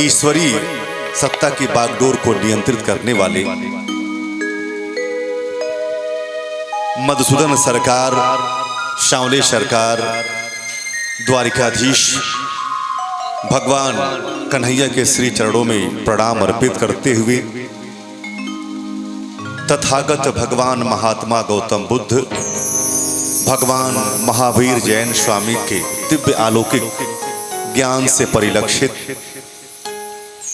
ईश्वरीय सत्ता की बागडोर को नियंत्रित करने वाले मधुसूदन सरकार, शावले सरकार, द्वारिकाधीश भगवान कन्हैया के श्री चरणों में प्रणाम अर्पित करते हुए तथागत भगवान महात्मा गौतम बुद्ध, भगवान महावीर जैन स्वामी के दिव्य अलौकिक ज्ञान से परिलक्षित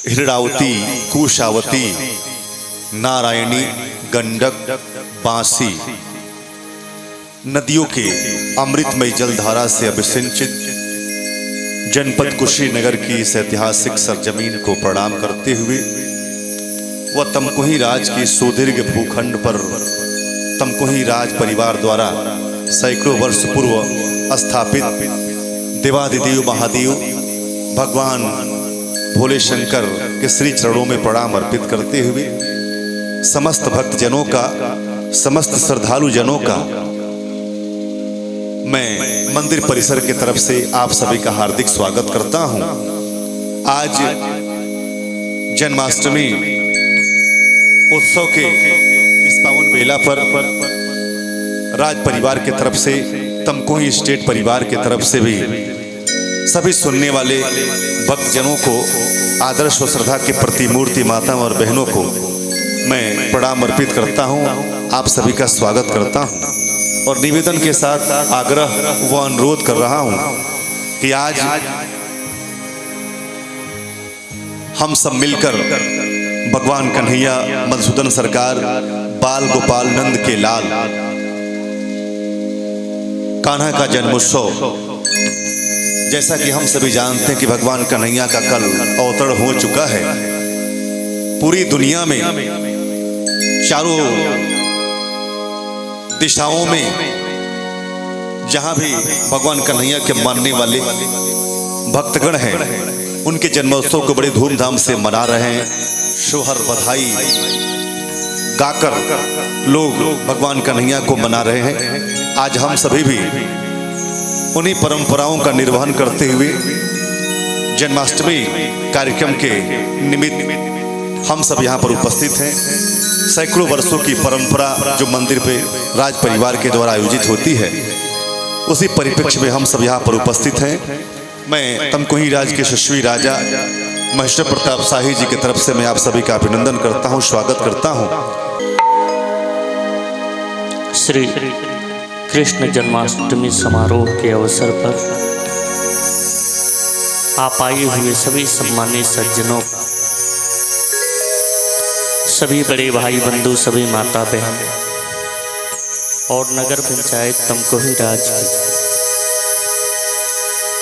हिरणावती, कुशावती, नारायणी, गंडक, बांसी नदियों के अमृतमय जलधारा से अभिसिंचित जनपद कुशीनगर की इस ऐतिहासिक सरजमीन को प्रणाम करते हुए व तमकुही राज के सुदीर्घ भूखंड पर तमकुही राज परिवार द्वारा सैकड़ों वर्ष पूर्व स्थापित देवादिदेव महादेव भगवान भोले शंकर के श्री चरणों में प्रणाम अर्पित करते हुए समस्त भक्तजनों का, समस्त श्रद्धालु जनों का मैं मंदिर परिसर की तरफ से आप सभी का हार्दिक स्वागत करता हूं। आज जन्माष्टमी उत्सव के इस पावन बेला पर राज परिवार की तरफ से, तमकुही स्टेट परिवार की तरफ से भी सभी सुनने वाले भक्तजनों को आदर्श और श्रद्धा की प्रतिमूर्ति माता और बहनों को मैं प्रणाम अर्पित करता हूं। आप सभी का स्वागत करता हूं और निवेदन के साथ आग्रह व अनुरोध कर रहा हूं कि आज हम सब मिलकर भगवान कन्हैया मधुसूदन सरकार बाल गोपाल नंद के लाल कान्हा का जन्मोत्सव, जैसा कि हम सभी जानते हैं कि भगवान कन्हैया का कल अवतरण हो चुका है। पूरी दुनिया में चारों दिशाओं में जहां भी भगवान कन्हैया के मानने वाले भक्तगण हैं, उनके जन्मोत्सव को बड़े धूमधाम से मना रहे हैं। सोहर बधाई गाकर लोग भगवान कन्हैया को मना रहे हैं। आज हम सभी भी उन्हीं परंपराओं का निर्वहन करते हुए जन्माष्टमी कार्यक्रम के निमित्त हम सब यहाँ पर उपस्थित हैं। सैकड़ों वर्षों की परंपरा जो मंदिर पे राज परिवार के द्वारा आयोजित होती है, उसी परिप्रेक्ष्य में हम सब यहाँ पर उपस्थित हैं। मैं तमकुही राज के यशस्वी राजा महेश्वर प्रताप शाही जी की तरफ से मैं आप सभी का अभिनंदन करता हूँ, स्वागत करता हूँ। श्री कृष्ण जन्माष्टमी समारोह के अवसर पर आप आए हुए सभी सम्मानित सज्जनों का, सभी बड़े भाई बंधु, सभी माता बहन और नगर पंचायत तमकुही राज की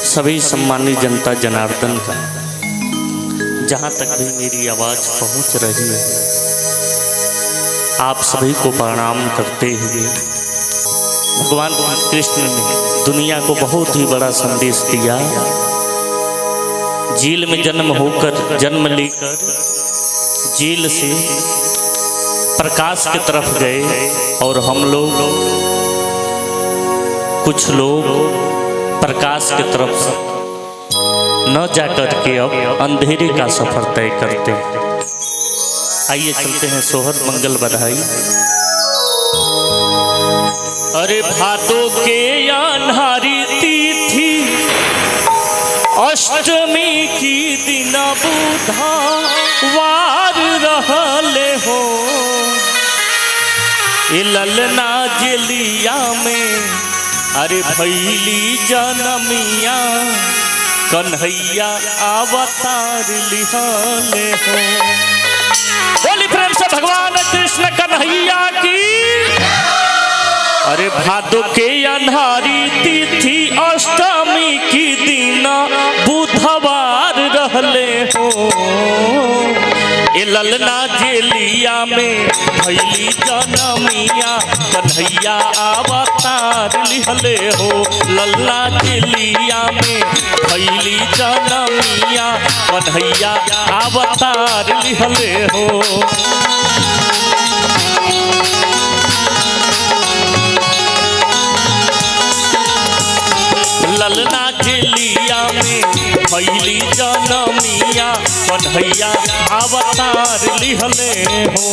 सभी सम्मानित जनता जनार्दन का, जहाँ तक भी मेरी आवाज़ पहुँच रही है, आप सभी को प्रणाम करते हुए भगवान कृष्ण ने दुनिया को बहुत ही बड़ा संदेश दिया। झील में जन्म लेकर झील से प्रकाश की तरफ गए और हम लोग कुछ लोग प्रकाश की तरफ न जाकर के अब अंधेरे का सफर तय करते हैं। आइए चलते हैं सोहर मंगल बधाई। अरे भादों के अन्हारी तिथि अष्टमी की दिन बुधवार रहले हो, ललना जेलिया में अरे भैली जनमिया कन्हैया अवतार लिहले हो। बोली प्रेम से भगवान कृष्ण कन्हैया की। अरे भादो के अन्हारी तिथि अष्टमी की दिन बुधवार रहले हो, ललना जेलिया में भैली जनमिया कन्हैया अवतार लिहले हो। ललना जेलिया में भैली जनमिया कन्हैया अवतार लिहले हो। ललना जेलिया में भैली जनमिया कन्हैया अवतार लिहले हो।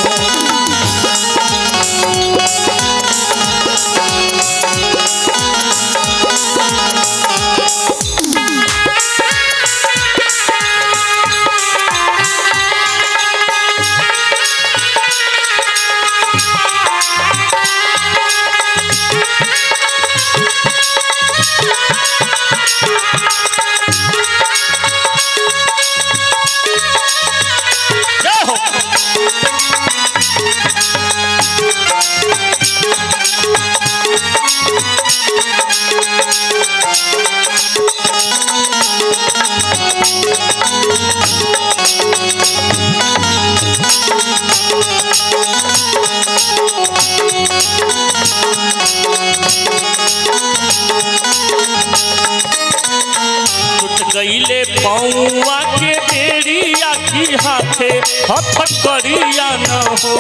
गईले पौआ के बेड़िया की हाथे हथकड़िया न हो।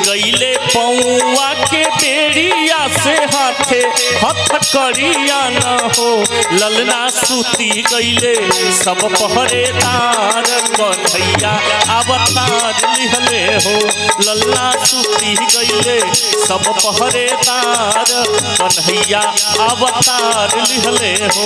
गईले पौआ के बेड़िया से हाथे हथकड़िया न हो। ललना सूती गईले सब पहरेदार कन्हैया अवतार लिहले हो। ललना सूती गईले सब पहरेदार कन्हैया अवतार लिहले हो।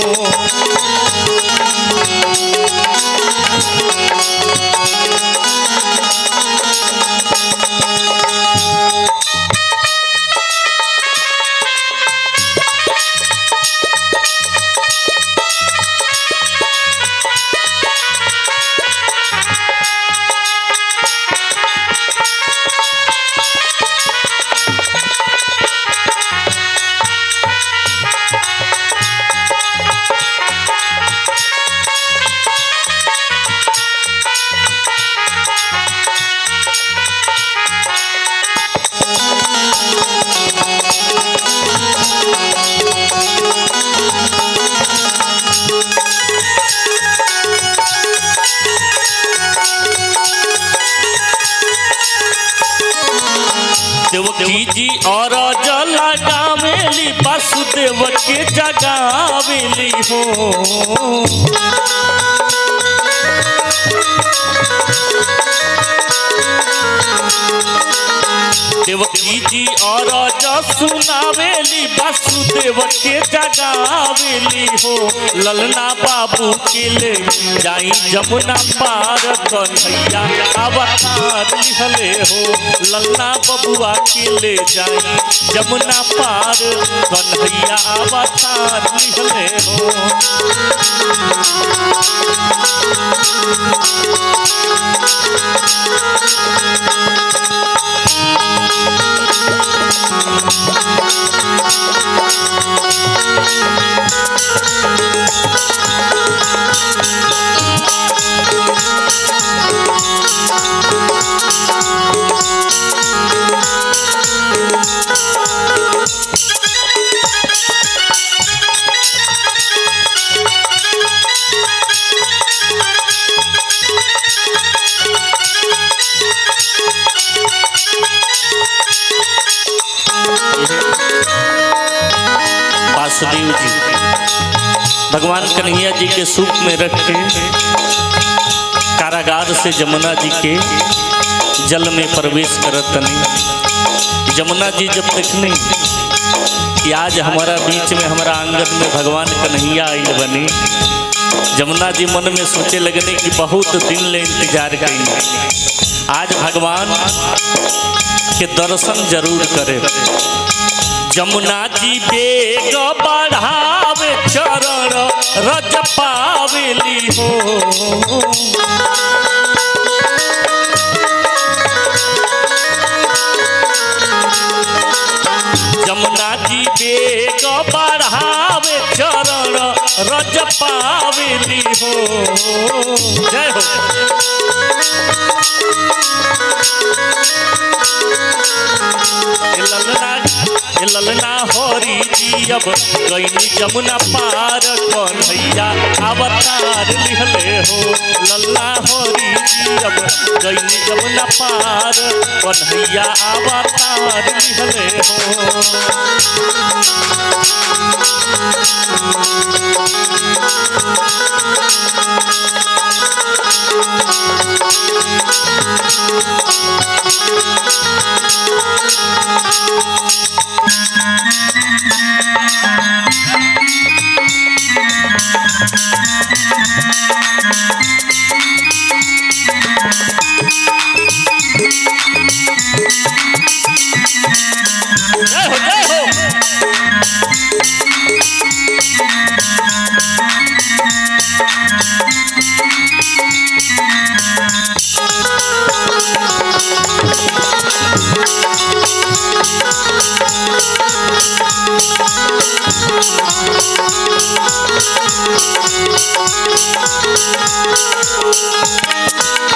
देवकी जी और जला गावेली वासुदेव के जगावेली हो। देवकी जी और सुनावेली वासुदेव के जगावेली हो। ललना बाबू के ले जाई जमुना पार कन्हैया अवतार लिहले हो। ललना बबुआ के ले जाई जमुना पार कन्हैया अवतार लिहले हो। वासुदेव जी भगवान कन्हैया जी के सूप में रख के कारागार से जमुना जी के जल में प्रवेश करतनी। जमुना जी जब देखनी कि आज हमारा बीच में हमारा आंगन में भगवान कन्हैया आइल बनी, जमुना जी मन में सोचे लगने कि बहुत दिन ले इंतजार करी, आज भगवान के दर्शन जरूर करे। जमुना जी बेग बढ़ावे चरण रज पावेली हो। जमुना जी बेग बढ़ावे चरण रज पावेली हो। जय हो। ललना होरी जी अब गईनी जमुना पार कन्हैया अवतार लिहले हो। ललना होरी जी अब गईनी जमुना पार कन्हैया अवतार लिहले हो। जय हो जय हो।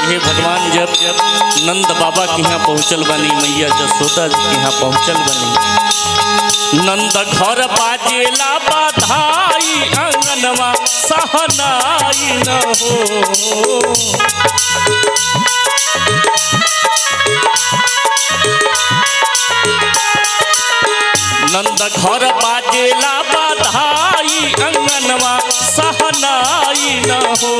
हे भगवान जब नंद बाबा के यहाँ पहुँचल बनी, मैया जसोदा जी के यहाँ पहुँचल बनी। नंद घर बाजेला बधाई आंगनवा सहनाई न हो। नंद घर बाजेला बधाई अंगनवा सहनाई न हो।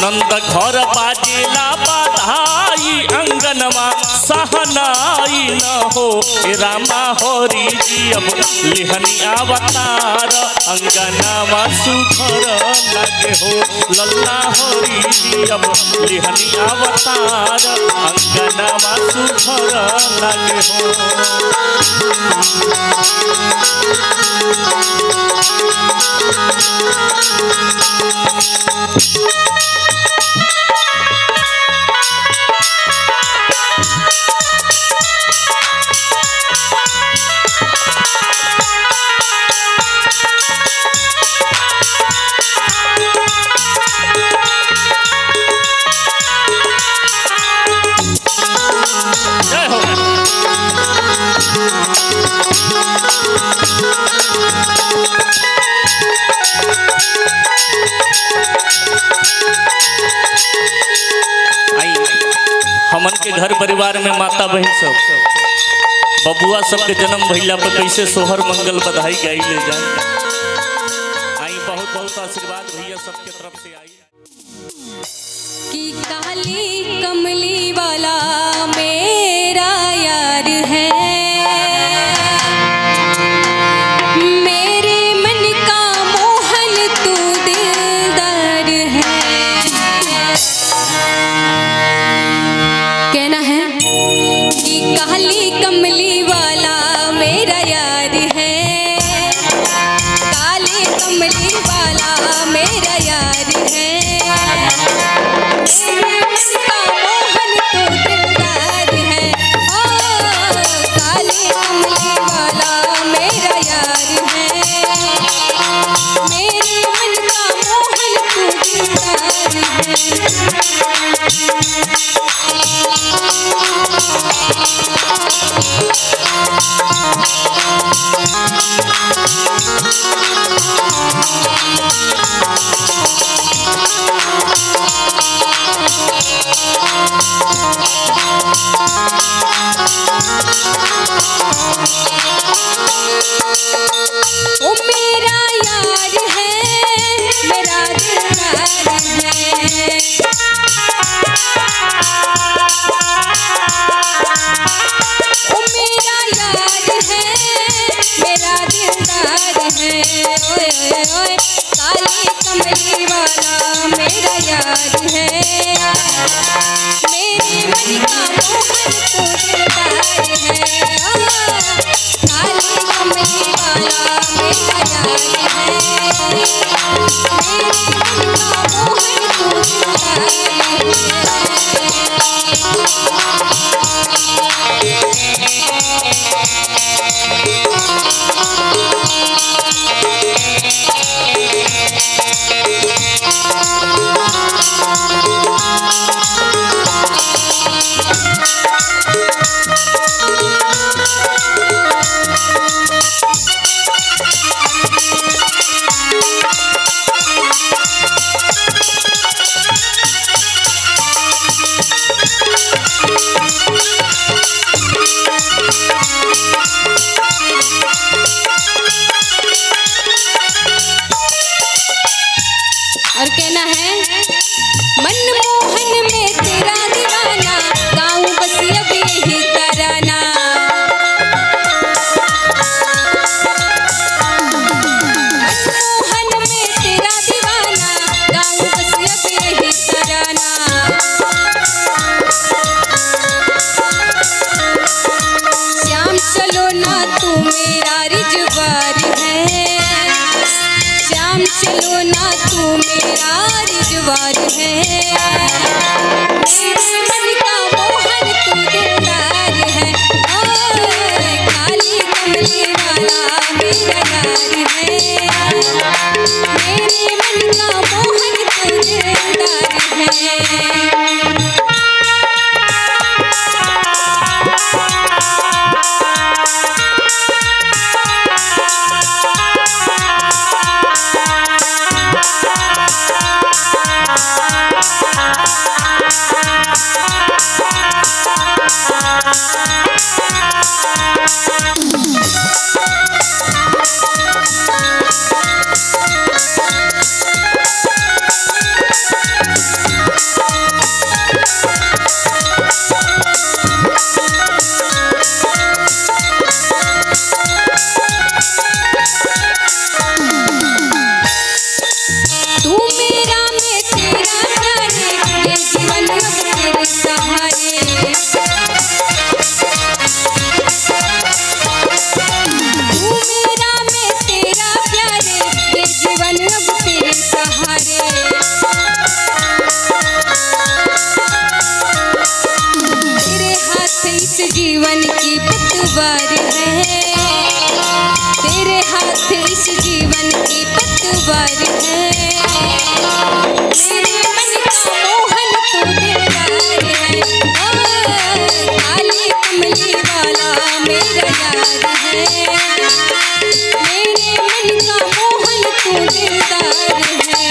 नंद घर बाजेला बधाई अंगनवा सहनाई न हो। रामा होरी जी अब लिहनी अवतार अंगनवा सुखर लगे हो। लल्ला होरी जी अब लिहनी अवतार अंगनवा सुखर लगे हो। हमन के घर परिवार में माता बहन सब बबुआ सबके जन्म भइला पर कैसे सोहर मंगल बधाई गाई ले जाए। आई बहुत बहुत आशीर्वाद भैया सबके तरफ से आई। कि काली कमली वाला मेरा यार है, मेरे मन का मोहन तू दिलदार है। कहना है कि काली कमली वाला मेरा यार है, काली कमली वाला मेरा यार है। मेरे मन का मोहन तो दिलदार है, काली कमली वाला मेरा यार है। मेरे मन का मोहन तो दिलदार है। ओ मेरा यार है, मेरा दिलदार है। ओ मेरा यार है, मेरा दिलदार है। ओए ओए ओए काली कमली वाला मेरा यार है। मेरे मन का मोहन तो दिलदार है, काली कमली वाला मेरा यार है। मेरे मन का मोहन तो दिलदार है। है मनमोहन में तेरा दीवाना, गाऊं बस अब यही तराना। मनमोहन में तेरा दीवाना, गाऊं बस अब यही तराना। श्याम चलो ना तू मेरा रिजवार है, श्याम चलो ना तू मेरा रिजवार है। मेरे मन का मोहन तू दिलदार है, काली कमली वाला मेरा यार है। मेरे मन का मोहन तू दिलदार है। तू मेरा मैं तेरा प्यारे, ये जीवन अब तेरे सहारे। तू मेरा मैं तेरा प्यारे, ये जीवन अब तेरे सहारे। तेरे हाथ इस जीवन की पतवार है, तेरे हाथ इस जीवन की पतवार है। मेरे मन का मोहन तू दिलदार है, काली कमली वाला मेरा यार है। मेरे मन का मोहन तू दिलदार है।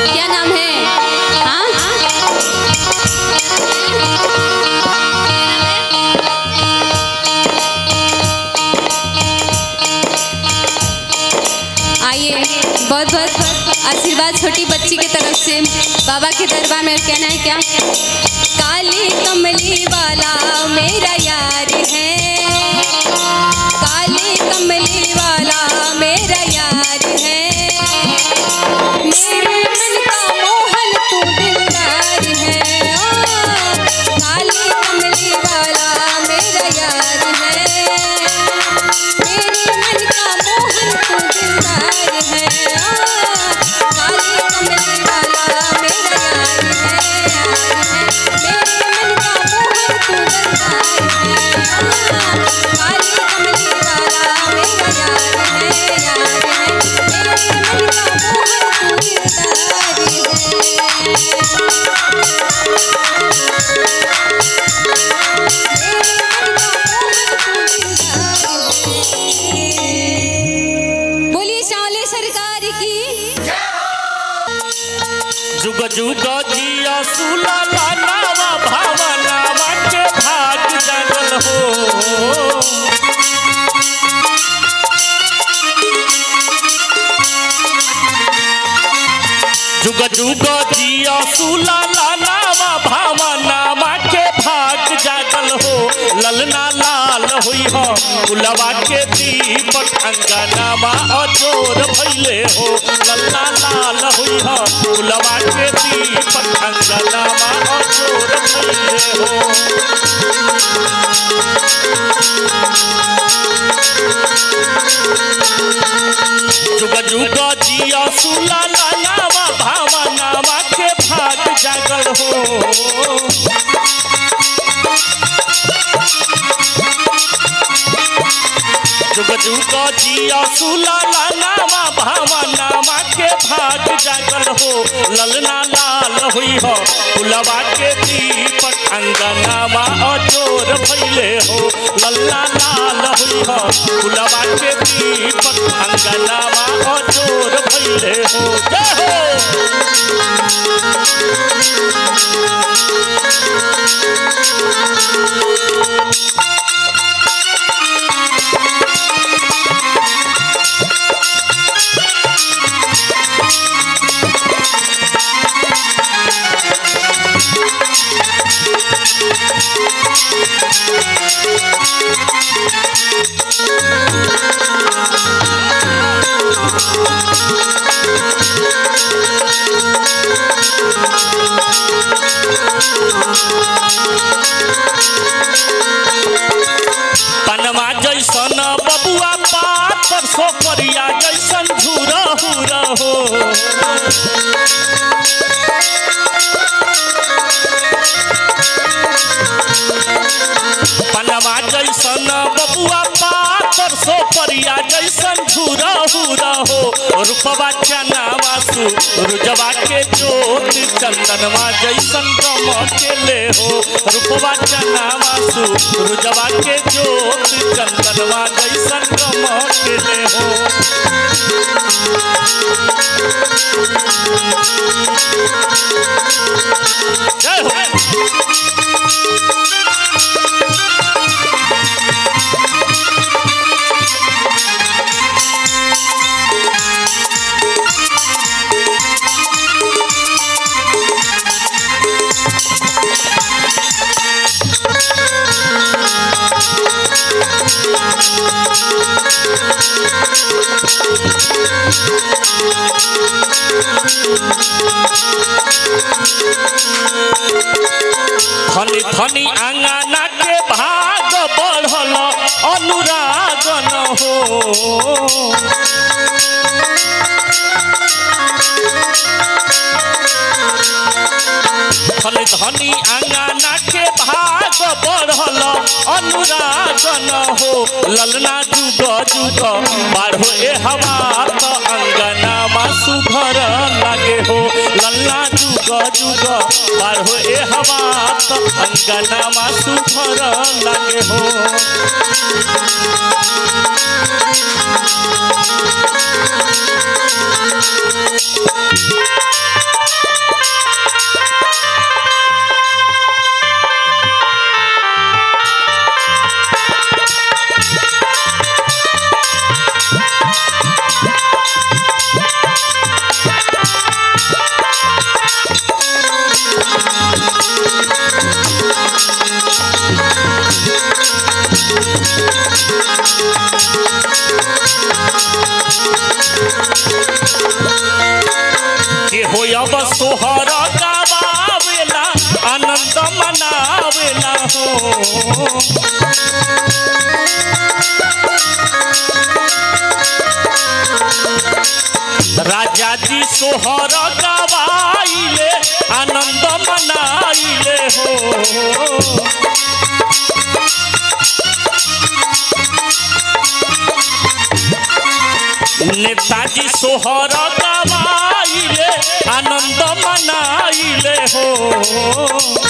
क्या नाम है? हाँ आइए, बहुत बहुत आशीर्वाद छोटी बच्ची की तरफ से बाबा के दरबार में। कहना है क्या? काली कमली वाला मेरा यार है, काली कमली वाला मेरा यार है। मेरे मन का मोहन तू दिलदार है, काली कमली वाला मेरा यार है। मेरे मन का मोहन तू दिलदार है, काली कमली वाला मेरा यार है। मेरे मन का मोहन तू दिलदार है, काली कमली वाला मेरा यार है, यार है। मेरे मन का मोहन तू दिलदार है। बोलिए शाले सरकार की। जुग जुग जिया सुला नावा भावनावा के भाग जागल हो। जुग जुग जिया सुला नावा भावनावा के भाग जागल हो। ललना ला लाल हुई हो फुलवा के दीपक अंगनामा अजोर भैले हो लल्ला लाल हुई हो फुलवा के दीपक अंगनामा अजोर भैले हो। जुग जुग जिया सुला लालावा भावा नामा के भाग जागल हो। जुग जुग जिया सुला लालावा भावा नामा के भाग जागल हो ललना लाल हुई हो फुलवा के दीपक अंगनामा अजोर भैले हो लल्ला लाल हुई हो फुलवा के दीपक अंगनामा अजोर भैले हो। जय हो। पनमा जैसन बबुआ पात सोपरिया जैसन झूरा हुरा हो। पनमा जैसन बबुआ पात सोपरिया जैसन झूरा हुरा हो रूपवा चनावा सूरजवा के ज्योत चंदनवा जैसन गमकेले हो रूपवा चनावा सूरजवा के ज्योत चंदनवा जैसन गमकेले हो। जय हो। धनी धनी आंगना के भाग बढ़ल अनुरागन हो। धनी धनी आंगना के भाग बढ़ल अनुरागन हो ललना जुग जुग बाढ़ो ए हवा तो अंगनामा सुधर लागे हो लल्ला जुग जुग बाढ़ो ए हवा तो अंगनामा सुधर लागे हो। अब सोहर गावेला आनंद मनावेला हो। राजा जी सोहर गवाइले आनंद मनाइले हो। नेताजी सोहर गवाइले आनंद मनाइले हो।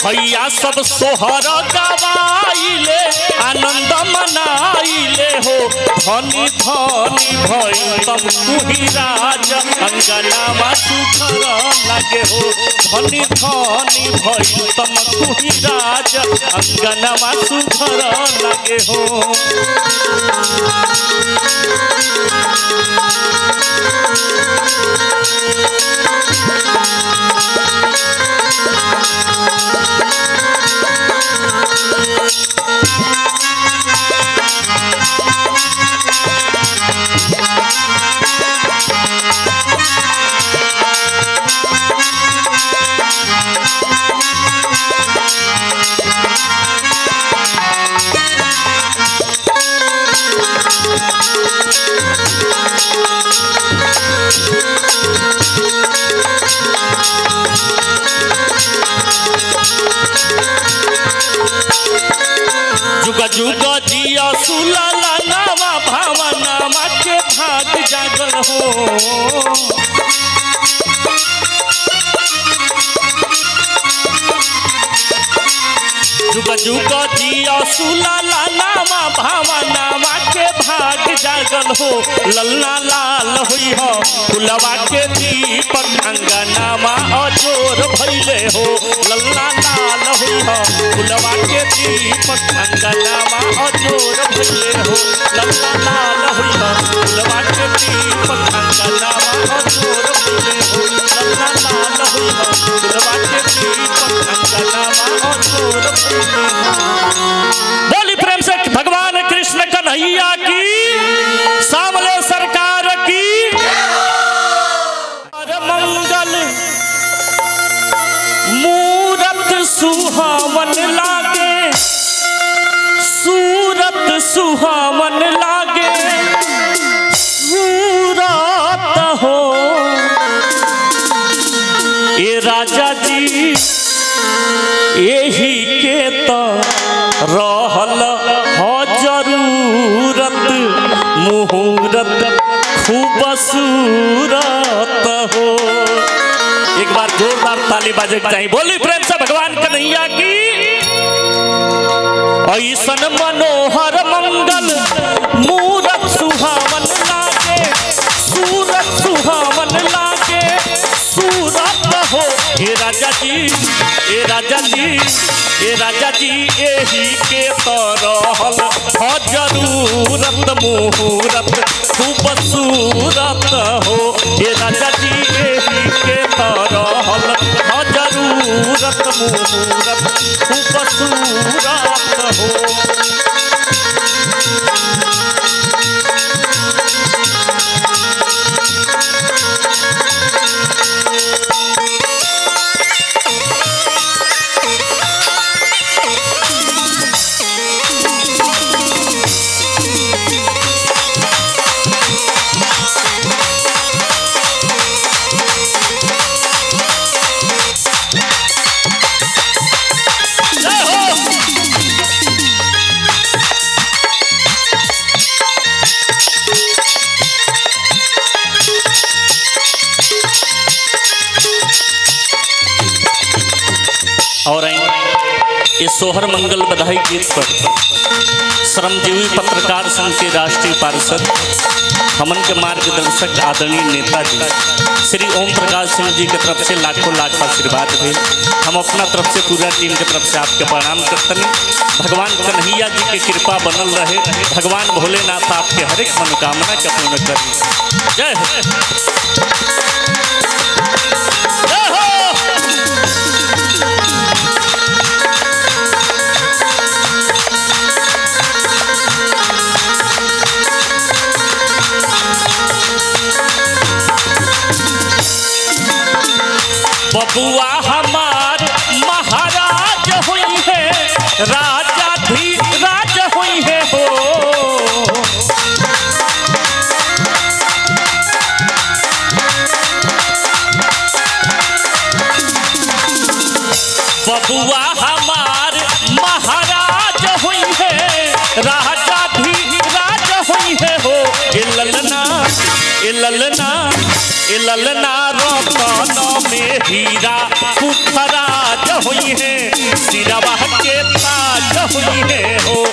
भैया सब सोहर गवाइले आनंद मनाइले हो। धनी धनी भैतम तुही राज अंगनामा सुखर लागे हो। धनी धनी भैतम तुही राज अंगनामा सुखर लागे हो। सुलाला नामा भावा नामा के भाग जागल हो। जुग जुग जिया सुलाला नामा भावा नामा के भाग जागल हो। ललना लाल हुई हो फुलवा के दीपक अंगनामा अजोर भैले हो। ललना लाल हुई हो फुलवा के दीपक अंगनामा अजोर भैले हो। ललना लाल हुई हो फुलवा के दीपक अंगनामा अजोर भैले हो। ललना लाल हुई हो फुलवा के दीपक अंगनामा अजोर भैले हो। बोली प्रेम से भगवान कृष्ण कन्हैया की, सामले सरकार की मंगल। मूरत सुहावन लागे, सूरत सुहावन लागे, सूरत हो ये राजा जी यही के तो रहल हो जरूरत। मुहूर्त खूब सूरत हो। एक बार जोरदार ताली बाजे चाहिए। बोली प्रेम से भगवान कन्हैया की। ऐसन मनोहर मंगल मूरत सुहावन लागे, सूरत सुहावन लागे, सूरत हो हे राजा जी, ए राजा जी, ए राजा जी यही के तो रहल हो जरूरत। मुहूर्त खूब सूरत हो हे राजा जी यही के तो रहल हो जरूरत। मुहूर्त खूब सूरत हो। और इस सोहर मंगल बधाई गीत पर श्रमजीवी पत्रकार संघ के राष्ट्रीय पार्षद, हमन के मार्गदर्शक आदरणीय नेताजी श्री ओम प्रकाश सिंह जी की तरफ से लाखों लाख आशीर्वाद है। हम अपना तरफ से पूरा टीम की तरफ से आपके प्रणाम करते हैं। भगवान कन्हैया जी की कृपा बनल रहे। भगवान भोलेनाथ आपके हर एक मनोकामना का पूर्ण करें। जय हो। बबुआ हमार महाराज हुई है, राजा भी राज हुई है हो। बबुआ हमार महाराज हुई है, राजा भी राज हुई है हो। ललना ललना ललना रतन में हीरा पुखराज हुई है, सिरवा के ताज हुई है हो।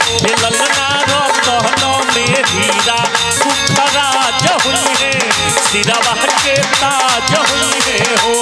ललना रतन में हीरा पुखराज हुई है, सिरवा के ताज हुई है हो।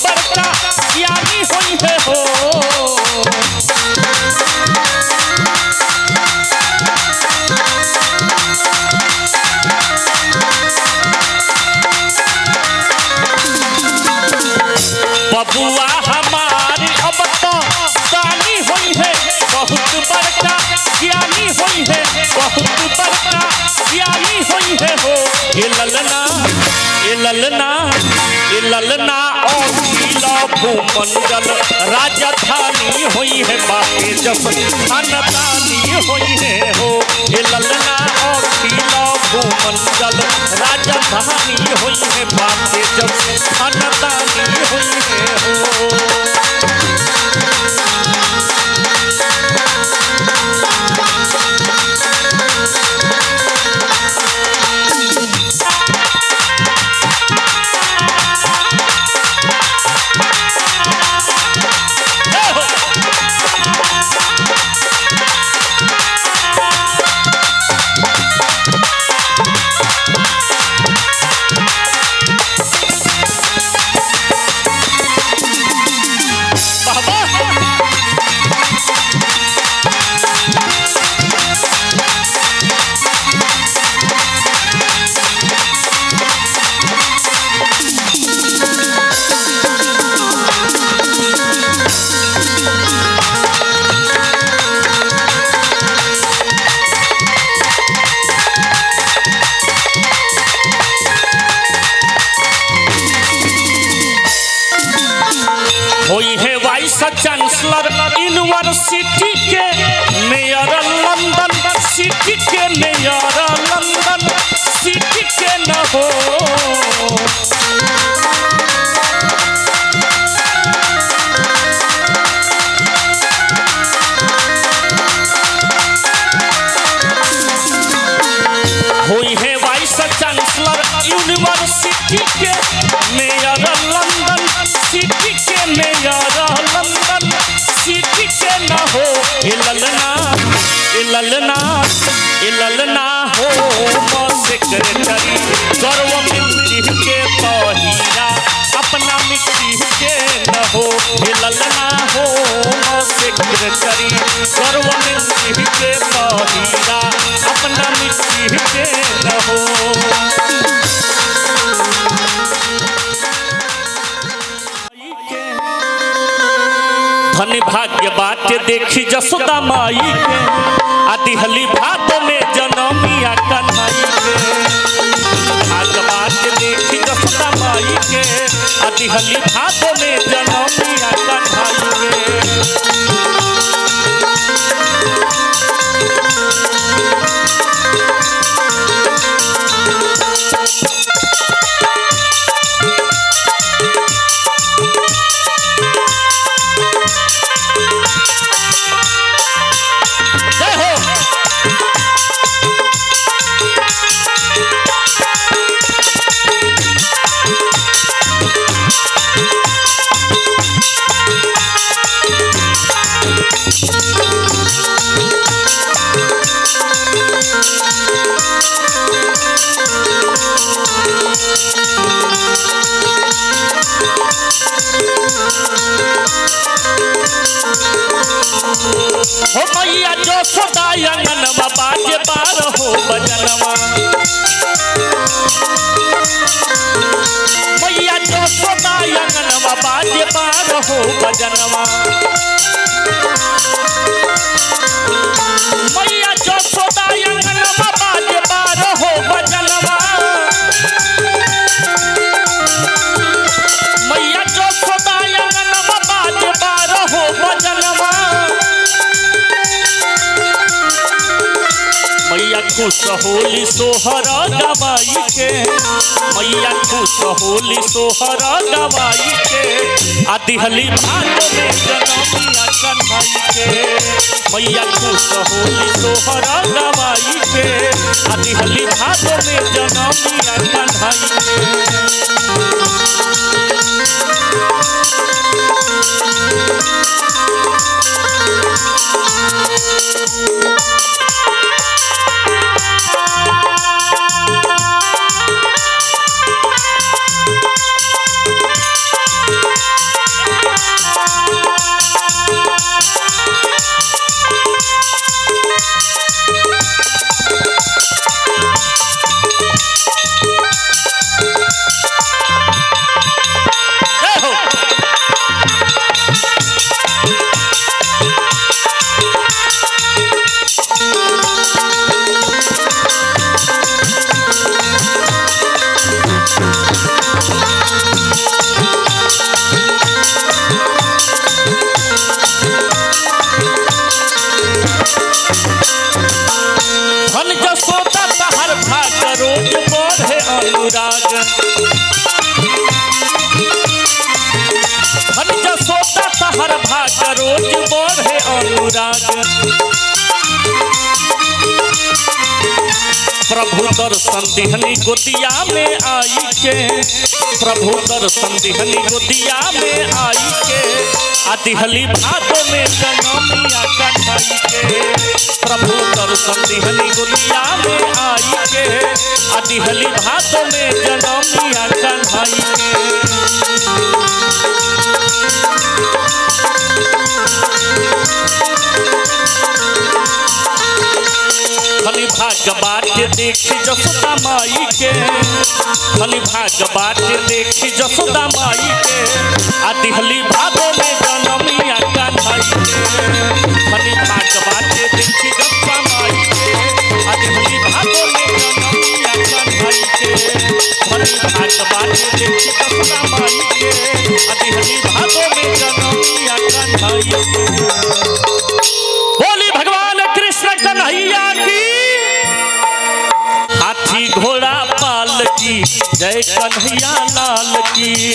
बड़का ज्ञानी होई है हो। बबुआ हमारी अब तो दानी हुई है, बहुत बड़का ज्ञानी हुई है, बहुत बड़का ज्ञानी हुई है हो। ये ललना ये ललना ये ललना और नीला भूमंडल राजधानी हुई है, बाकी जब खानदानी हुई है हो। ये ललना और नीला भूमंडल राजधानी हुई है, बाकी जब खानदानी हुई है हो। हुई है वाइस चांसलर यूनिवर्सिटी के मेयर, लंदन सिटी के मेयर, लंदन सिटी के न हो। हुई है वाइस चांसलर यूनिवर्सिटी के मेयर, लंदन सिटी के मेयर, लंदन सिटी के न हो। ये ललना ये ललना ये ललना हो सेक्रेटरी, गर्व मिट्टी के तो हीरा अपना मिट्टी के न हो। ये ललना हो सेक्रेटरी, गर्व मिट्टी के तो हीरा अपना मिट्टी के न हो। धन्य भाग्य बात देखी जसोदा माई के, आदिहली भादो में जनमिया कन्हई के। भाग्य बात देखी जसोदा माई के, आदिहली भादो में जनमिया कन्हई के। हो मैया जो सदायंगनवा बाजे बार हो बजनवा, मैया जो सदायंगनवा बाजे बार हो बजनवा, मैया जो सदायंगनवा बाजे बार हो बजनवा, मैया जो सदायंगनवा बाजे बार हो बजनवा। मैया खुश होली सोहरा गवाई के, मैया खुश होली सोहरा गवाई के। आदिहली भादो में जनमिया कन्हई के, मैया खुश होली सोहरा गवाई के। आदिहली भादो में जनमिया कन्हई के। हर भाग रोज बढ़े अनुराग। प्रभु दर्शन दिहनी गोदिया में आई के, प्रभु दर्शन दिहनी गोदिया में आई के, दिहली भादों में जनमिया कन्हई के। प्रभु दर्शन दिहनी गोदिया में आई के, दिहली भादों में जनमिया कन्हई के। खली भाग बाटे देखी जसोदा माई के, खली भाग बाटे देखी जसोदा माई के, दिहली भादों में जनमिया कन्हई के। खली भाग बाटे देखी जसोदा माई के, दिहली भादों में जनमिया कन्हई के। खली भाग बाटे देखी जसोदा माई के, दिहली भादों में जनमिया कन्हई के। बोली भगवान कृष्ण कन्हैया की। हाथी घोड़ा पाल की जय कन्हैया लाल की।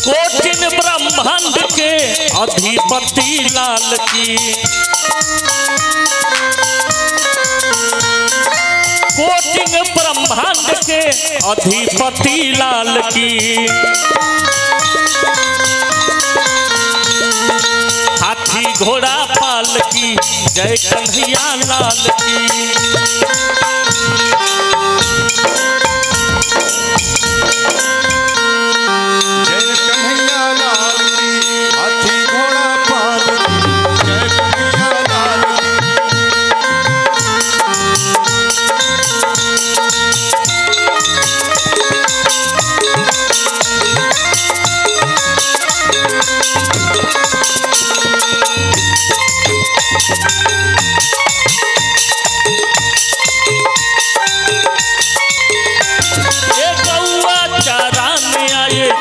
कोटिन ब्रह्मांड के अधिपति लाल की। कोटिन ब्रह्मांड के अधिपति लाल की। हाथी घोड़ा पाल की जय कन्हैया लाल की।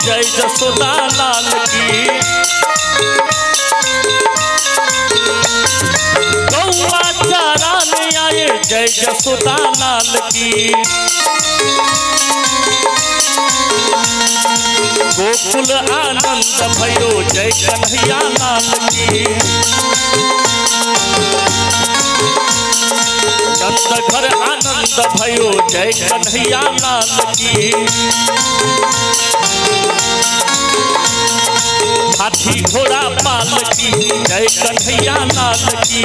जय जसोदा लाल की। गौआ चाराने आए जय जसोदा लाल की। गोकुल आनंद भयो जय कन्हैया लाल की। नंद घर आनंद भयो जय कन्हैया लाल की। हाथी घोड़ा पाल की जय कन्हैया लाल की।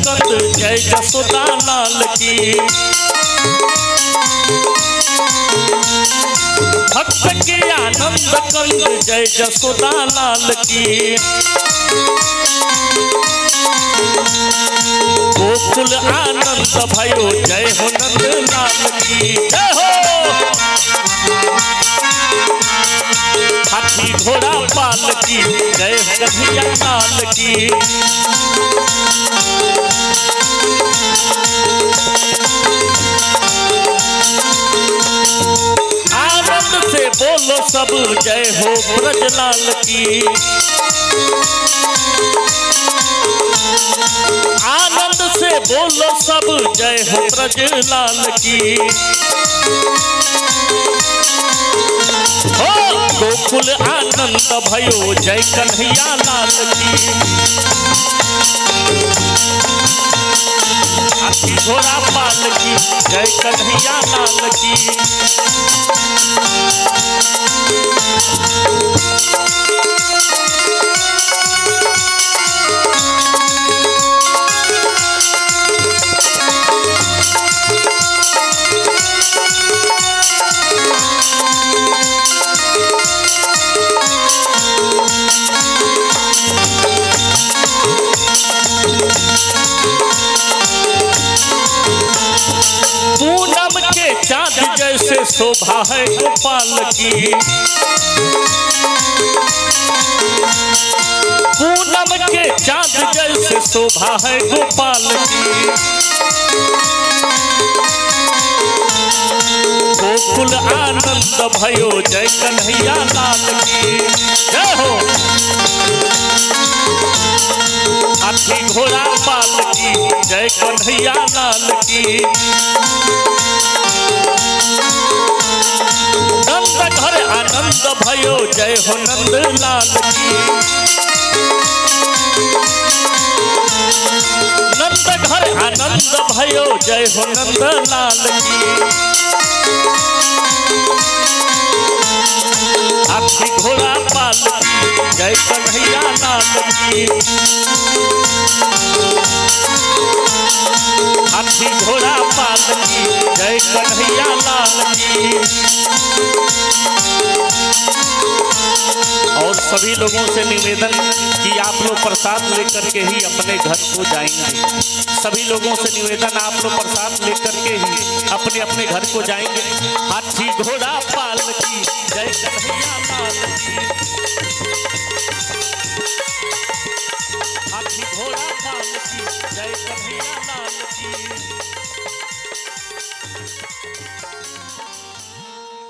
कंद जय जसोदा लाल की। भक्त के आनंद कंद जय जसोदा लाल की। गोकुल आनंद भयो जय हो नंद लाल की। जय हो। हाथी घोड़ा पाल की जय कन्हैया लाल की। आनंद से बोलो सब जय हो ब्रजलाल की। आनंद से बोलो सब जय हो ब्रजलाल की। हो गोकुल आनंद भयो जय कन्हैया लाल की। हाथी घोड़ा पाल की जय कन्हैया लाल की। पूनम के चांद जैसे शोभा है गोपाल की। पूनम के चांद जैसे शोभा है गोपाल की। गोकुल आनंद भयो जय कन्हैया लाल की। जय हो। हाथी घोड़ा पाल की जय कन्हैया लाल की। नंद घर आनंद भयो जय हो नंद लाल की। नंद घर आनंद भयो जय हो नंद लाल की। हाथी घोड़ा पाल की जय कन्हैया लाल की। हाथी घोड़ा पाल की जय कन्हैया लाल की। और सभी लोगों से निवेदन कि आप लोग प्रसाद लेकर के ही अपने घर को जाएंगे। सभी लोगों से निवेदन आप लोग प्रसाद लेकर के ही अपने अपने घर को जाएंगे। हाथी घोड़ा पाल की जय कन्हैया लाल की। हाथी घोड़ा पाल की जय कन्हैया लाल की।